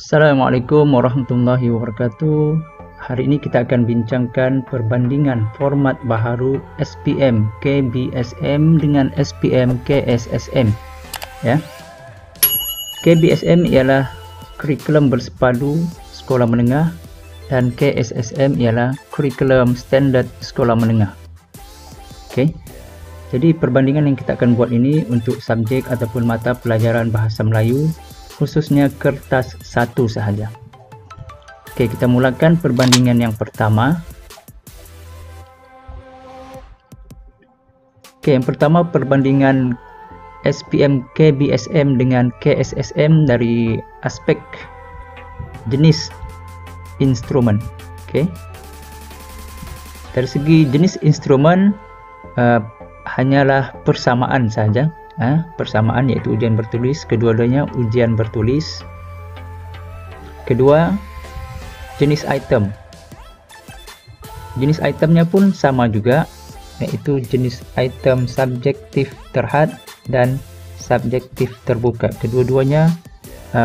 Assalamualaikum warahmatullahi wabarakatuh. Hari ini kita akan bincangkan perbandingan format baharu SPM KBSM dengan SPM KSSM. Ya. KBSM ialah kurikulum bersepadu sekolah menengah dan KSSM ialah kurikulum standard sekolah menengah. Okey. Jadi perbandingan yang kita akan buat ini untuk subjek ataupun mata pelajaran bahasa Melayu, khususnya kertas 1 sahaja. Okey, kita mulakan perbandingan yang pertama. Okey, yang pertama perbandingan SPM KBSM dengan KSSM dari aspek jenis instrumen. Okey. Dari segi jenis instrumen hanyalah persamaan saja. Persamaan iaitu ujian bertulis, kedua-duanya ujian bertulis. Kedua, jenis item. Jenis itemnya pun sama juga, iaitu jenis item subjektif terhad dan subjektif terbuka. Kedua-duanya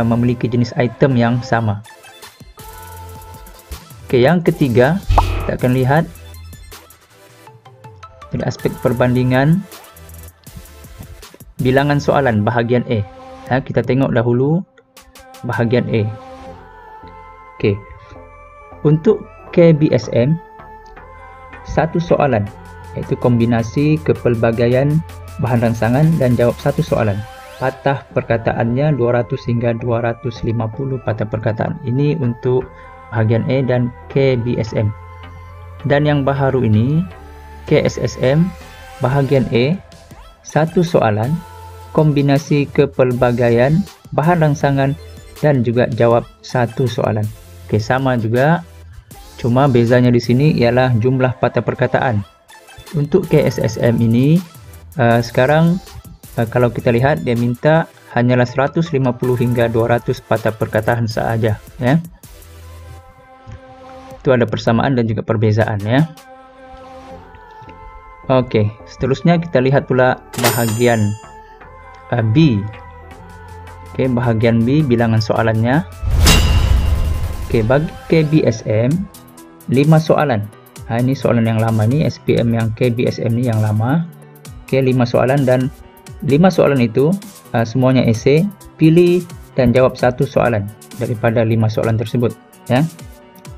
memiliki jenis item yang sama. Okey, yang ketiga kita akan lihat dari aspek perbandingan bilangan soalan bahagian A. Kita tengok dahulu bahagian A. Okey. Untuk KBSM, satu soalan iaitu kombinasi kepelbagaian bahan rangsangan dan jawab satu soalan. Patah perkataannya 200 hingga 250 patah perkataan. Ini untuk bahagian A dan KBSM. Dan yang baharu ini KSSM bahagian A, satu soalan, kombinasi kepelbagaian bahan rangsangan dan juga jawab satu soalan. Okey, sama juga, cuma bezanya di sini ialah jumlah patah perkataan. Untuk KSSM ini sekarang kalau kita lihat dia minta hanyalah 150 hingga 200 patah perkataan sahaja, ya. Itu ada persamaan dan juga perbezaan, ya. Okey, seterusnya kita lihat pula bahagian B. Okey, bahagian B bilangan soalannya. Okey, bagi KBSM 5 soalan. Ini soalan yang lama ni, SPM yang KBSM ni yang lama. Okey, 5 soalan dan 5 soalan itu semuanya esei, pilih dan jawab satu soalan daripada 5 soalan tersebut, ya.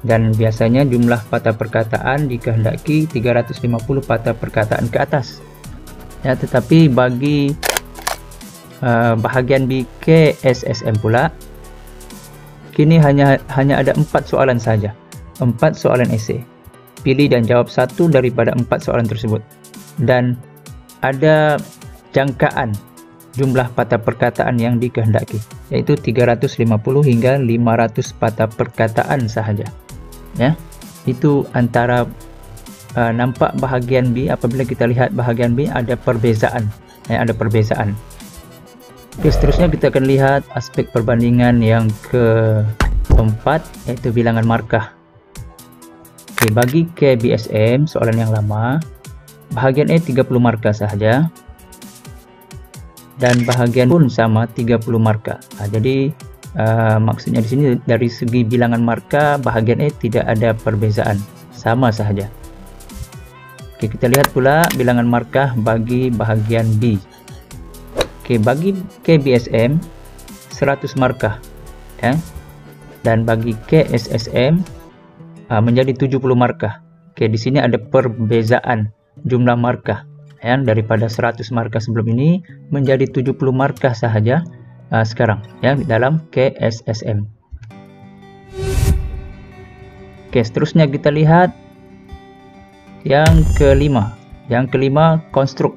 Dan biasanya jumlah patah perkataan dikehendaki 350 patah perkataan ke atas. Ya, tetapi bagi bahagian B KSSM pula, kini hanya ada 4 soalan saja. 4 soalan esei. Pilih dan jawab satu daripada 4 soalan tersebut. Dan ada jangkaan jumlah patah perkataan yang dikehendaki, yaitu 350 hingga 500 patah perkataan sahaja. Ya, itu antara nampak bahagian B. Apabila kita lihat bahagian B ada perbezaan, ada perbezaan. Okey, seterusnya kita akan lihat aspek perbandingan yang keempat, iaitu bilangan markah. Okey, bagi KBSM soalan yang lama, bahagian A 30 markah sahaja dan bahagian pun sama 30 markah. Jadi maksudnya di sini dari segi bilangan markah bahagian A tidak ada perbezaan, sama sahaja. Okey, kita lihat pula bilangan markah bagi bahagian B. Okey, bagi KBSM 100 markah, ya. Dan bagi KSSM menjadi 70 markah. Okey, di sini ada perbezaan jumlah markah, ya, daripada 100 markah sebelum ini menjadi 70 markah sahaja sekarang, ya, dalam KSSM. Okey, seterusnya kita lihat yang kelima. Yang kelima, konstruk.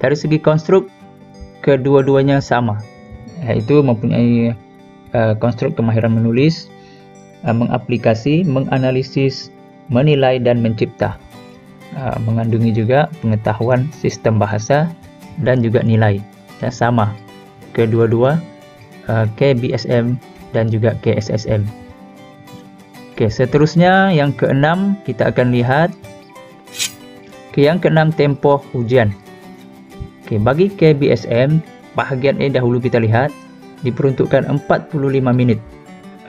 Dari segi konstruk kedua-duanya sama, yaitu mempunyai konstruk kemahiran menulis, mengaplikasi, menganalisis, menilai dan mencipta. Mengandungi juga pengetahuan sistem bahasa dan juga nilai. Ya, sama kedua-dua KBSM dan juga KSSM. Okey, seterusnya yang keenam kita akan lihat. Okey, yang keenam tempoh ujian. Okey, bagi KBSM bahagian A dahulu kita lihat diperuntukkan 45 minit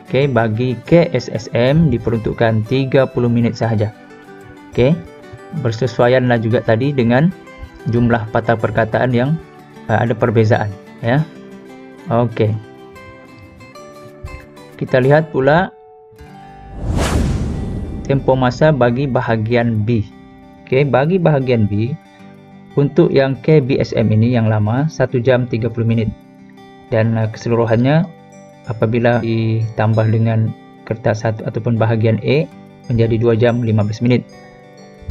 Oke, bagi KSSM diperuntukkan 30 menit sahaja. Oke, bersesuaianlah juga tadi dengan jumlah patah perkataan yang ada perbezaan, ya. Oke. Kita lihat pula tempo masa bagi bahagian B. Oke, bagi bahagian B untuk yang KBSM ini yang lama 1 jam 30 menit. Dan keseluruhannya apabila ditambah dengan kertas 1 ataupun bahagian E menjadi 2 jam 15 menit.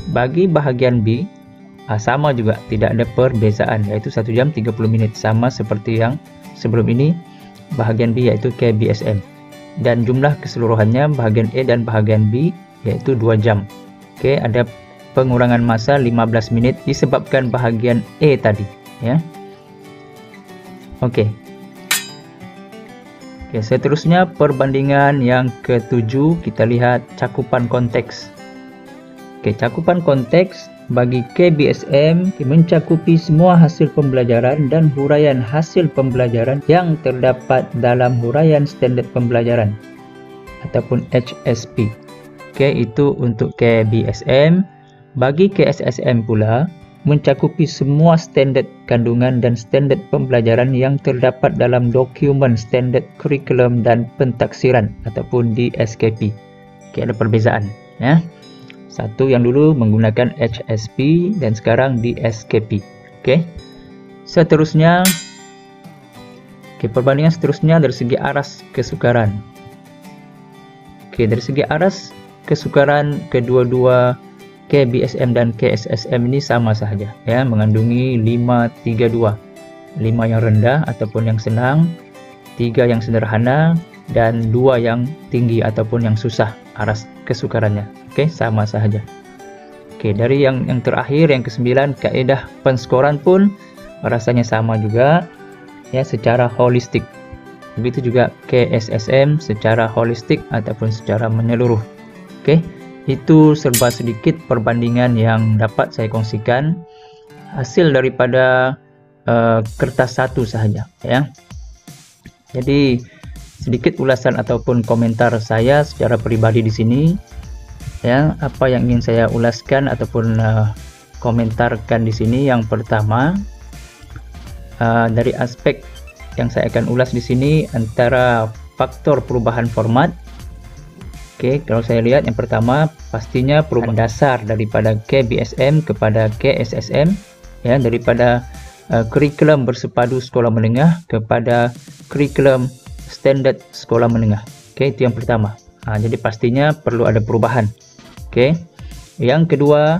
Bagi bahagian B sama juga, tidak ada perbezaan, yaitu 1 jam 30 menit, sama seperti yang sebelum ini bahagian B yaitu KBSM. Dan jumlah keseluruhannya bahagian E dan bahagian B yaitu 2 jam. Oke, ada pengurangan masa 15 menit disebabkan bahagian E tadi, ya. Oke, seterusnya perbandingan yang ke-7, kita lihat cakupan konteks. Oke, cakupan konteks bagi KBSM mencakupi semua hasil pembelajaran dan huraian hasil pembelajaran yang terdapat dalam huraian standard pembelajaran ataupun HSP. Oke, itu untuk KBSM. Bagi KSSM pula mencakupi semua standard kandungan dan standard pembelajaran yang terdapat dalam dokumen standard kurikulum dan pentaksiran ataupun di SKP. Oke, ada perbezaan, ya. Satu yang dulu menggunakan HSP dan sekarang di SKP. Oke. Seterusnya, perbandingan seterusnya dari segi aras kesukaran. Oke, dari segi aras kesukaran kedua-dua KBSM dan KSSM ini sama sahaja, ya, mengandungi 5-3-2. 5 yang rendah ataupun yang senang, 3 yang sederhana, dan 2 yang tinggi ataupun yang susah aras kesukarannya. Oke, sama sahaja. Oke, dari yang terakhir, yang ke-9, kaedah penskoran pun rasanya sama juga, ya, secara holistik. Begitu juga KSSM secara holistik ataupun secara menyeluruh. Oke, itu serba sedikit perbandingan yang dapat saya kongsikan hasil daripada kertas 1 sahaja, ya. Jadi sedikit ulasan ataupun komentar saya secara pribadi di sini, ya. Apa yang ingin saya ulaskan ataupun komentarkan di sini, yang pertama dari aspek yang saya akan ulas di sini antara faktor perubahan format. Oke, kalau saya lihat yang pertama pastinya perubahan dasar daripada KBSM kepada KSSM, ya, daripada kurikulum bersepadu sekolah menengah kepada kurikulum standard sekolah menengah. Oke, itu yang pertama. Jadi pastinya perlu ada perubahan. Oke, yang kedua,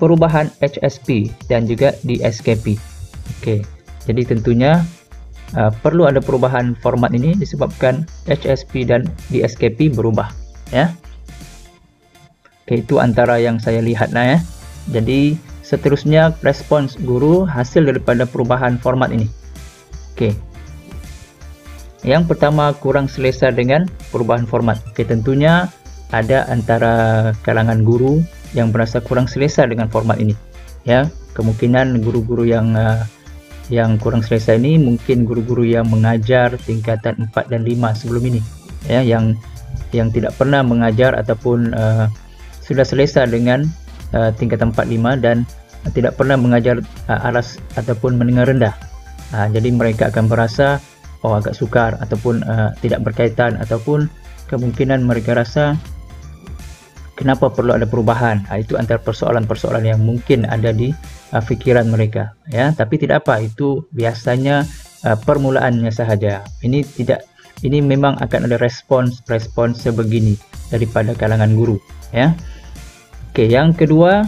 perubahan HSP dan juga di SKP. Oke, jadi tentunya perlu ada perubahan format ini disebabkan HSP dan di SKP berubah, ya. Oke, itu antara yang saya lihat, ya. Jadi seterusnya respons guru hasil daripada perubahan format ini. Oke, yang pertama kurang selesa dengan perubahan format. Oke, tentunya ada antara kalangan guru yang merasa kurang selesa dengan format ini, ya. Kemungkinan guru-guru yang kurang selesa ini mungkin guru-guru yang mengajar tingkatan 4 dan 5 sebelum ini, ya, yang tidak pernah mengajar ataupun sudah selesa dengan tingkatan 4, 5 dan tidak pernah mengajar aras ataupun menengah rendah. Jadi mereka akan merasa agak sukar ataupun tidak berkaitan, ataupun kemungkinan mereka rasa kenapa perlu ada perubahan. Itu antara persoalan-persoalan yang mungkin ada di fikiran mereka, ya. Tapi tidak apa, itu biasanya permulaannya sahaja. Ini memang akan ada respons sebegini daripada kalangan guru, ya. Oke, yang kedua,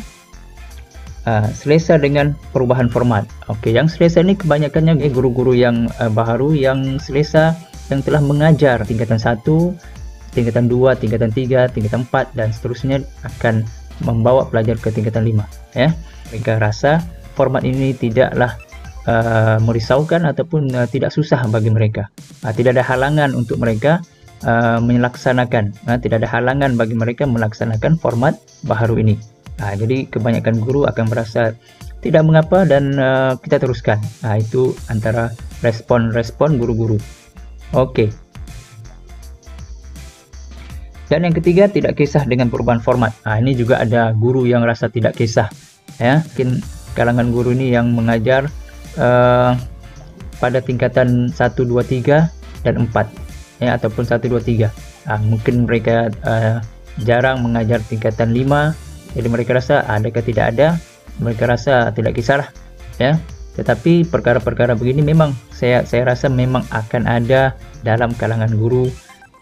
selesa dengan perubahan format. Oke, yang selesa ini kebanyakannya guru-guru yang baru, yang selesa, yang telah mengajar tingkatan 1, tingkatan 2, tingkatan 3, tingkatan 4 dan seterusnya, akan membawa pelajar ke tingkatan 5, ya. Mereka rasa format ini tidaklah merisaukan ataupun tidak susah bagi mereka. Tidak ada halangan untuk mereka melaksanakan. Tidak ada halangan bagi mereka melaksanakan format baharu ini. Jadi kebanyakan guru akan merasa tidak mengapa dan kita teruskan. Itu antara respon guru-guru. Oke. Dan yang ketiga, tidak kisah dengan perubahan format. Ini juga ada guru yang rasa tidak kisah, ya. Mungkin kalangan guru ini yang mengajar pada tingkatan 1, 2, 3 dan 4, ya, ataupun 1, 2, 3. Mungkin mereka jarang mengajar tingkatan 5, jadi mereka rasa adakah tidak ada, mereka rasa tidak kisahlah, ya. Tetapi perkara-perkara begini memang saya rasa memang akan ada dalam kalangan guru,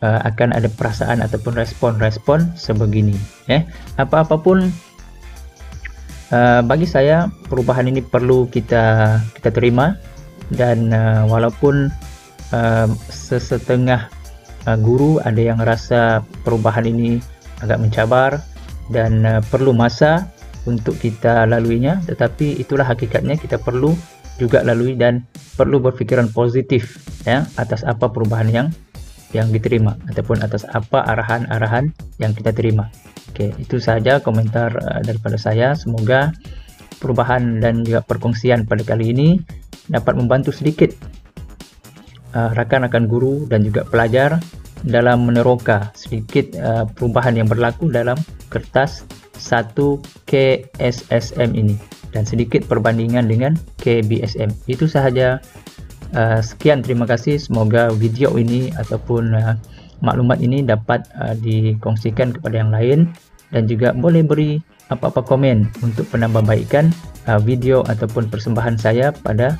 akan ada perasaan ataupun respon sebegini, ya. Apa-apapun, bagi saya perubahan ini perlu kita terima, dan walaupun setengah guru ada yang rasa perubahan ini agak mencabar dan perlu masa untuk kita laluinya, tetapi itulah hakikatnya, kita perlu juga lalui dan perlu berpikiran positif, ya, atas apa perubahan yang diterima ataupun atas apa arahan-arahan yang kita terima. Oke, itu saja komentar daripada saya. Semoga perubahan dan juga perkongsian pada kali ini dapat membantu sedikit rakan-rakan guru dan juga pelajar dalam meneroka sedikit perubahan yang berlaku dalam kertas 1 KSSM ini, dan sedikit perbandingan dengan KBSM. Itu sahaja. Sekian, terima kasih. Semoga video ini ataupun maklumat ini dapat dikongsikan kepada yang lain, dan juga boleh beri apa-apa komen untuk penambahbaikan video ataupun persembahan saya pada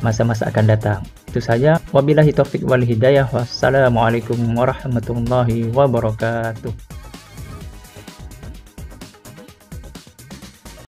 masa-masa akan datang. Itu saja. Wabillahi taufik wal hidayah. Wassalamualaikum warahmatullahi wabarakatuh.